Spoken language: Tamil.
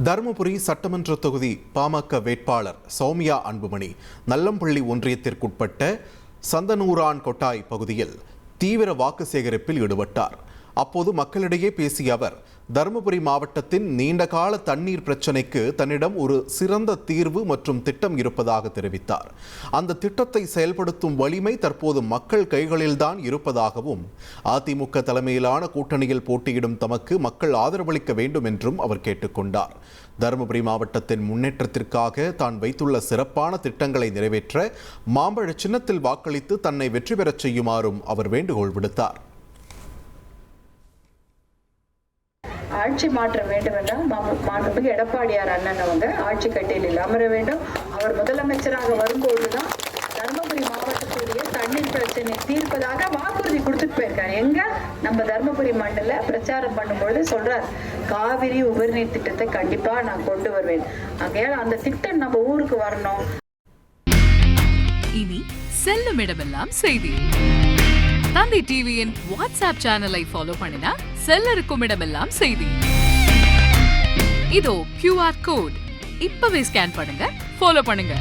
தருமபுரி சட்டமன்ற தொகுதி பாமக வேட்பாளர் சௌமியா அன்புமணி நல்லம்பள்ளி ஒன்றியத்திற்குட்பட்ட சந்தனூரான் கொட்டாய் பகுதியில் தீவிர வாக்கு சேகரிப்பில் ஈடுபட்டார். அப்போது மக்களிடையே பேசிய அவர், தருமபுரி மாவட்டத்தின் நீண்டகால தண்ணீர் பிரச்சினைக்கு தன்னிடம் ஒரு சிறந்த தீர்வு மற்றும் திட்டம் இருப்பதாக தெரிவித்தார். அந்த திட்டத்தை செயல்படுத்தும் வலிமை தற்போது மக்கள் கைகளில்தான் இருப்பதாகவும், அதிமுக தலைமையிலான கூட்டணியில் போட்டியிடும் தமக்கு மக்கள் ஆதரவளிக்க வேண்டும் என்றும் அவர் கேட்டுக்கொண்டார். தருமபுரி மாவட்டத்தின் முன்னேற்றத்திற்காக தான் வைத்துள்ள சிறப்பான திட்டங்களை நிறைவேற்ற மாம்பழ சின்னத்தில் வாக்களித்து தன்னை வெற்றி பெறச் செய்யுமாறும் அவர் வேண்டுகோள் விடுத்தார். ஆட்சி மாற்ற வேண்டும் என்றால் மாண்புமிகு எடப்பாடியார் அண்ணன் அவங்க ஆட்சி கட்டிலில் அமர வேண்டும். அவர் முதலமைச்சராக வரும்போதுதான் தருமபுரி மாவட்டத்துடைய தண்ணீர் பிரச்சனை தீர்ப்பதாக வாக்குறுதி கொடுத்துட்டு போயிருக்காரு. எங்க நம்ம தருமபுரி மண்டல பிரச்சாரம் பண்ணும்பொழுது சொல்றார், காவிரி உபரிநீர் திட்டத்தை கண்டிப்பா நான் கொண்டு வருவேன். ஆகையால் அந்த திட்டம் நம்ம ஊருக்கு வரணும். இனி செல்லும் இடமெல்லாம் செய்தி. தந்தி டிவியின் வாட்ஸ்அப் சேனலை ஃபாலோ பண்ணினா செல்ல இருக்கும் இடமெல்லாம் செய்தி. இதோ QR கோட் இப்பவே ஸ்கேன் பண்ணுங்க, ஃபாலோ பண்ணுங்க.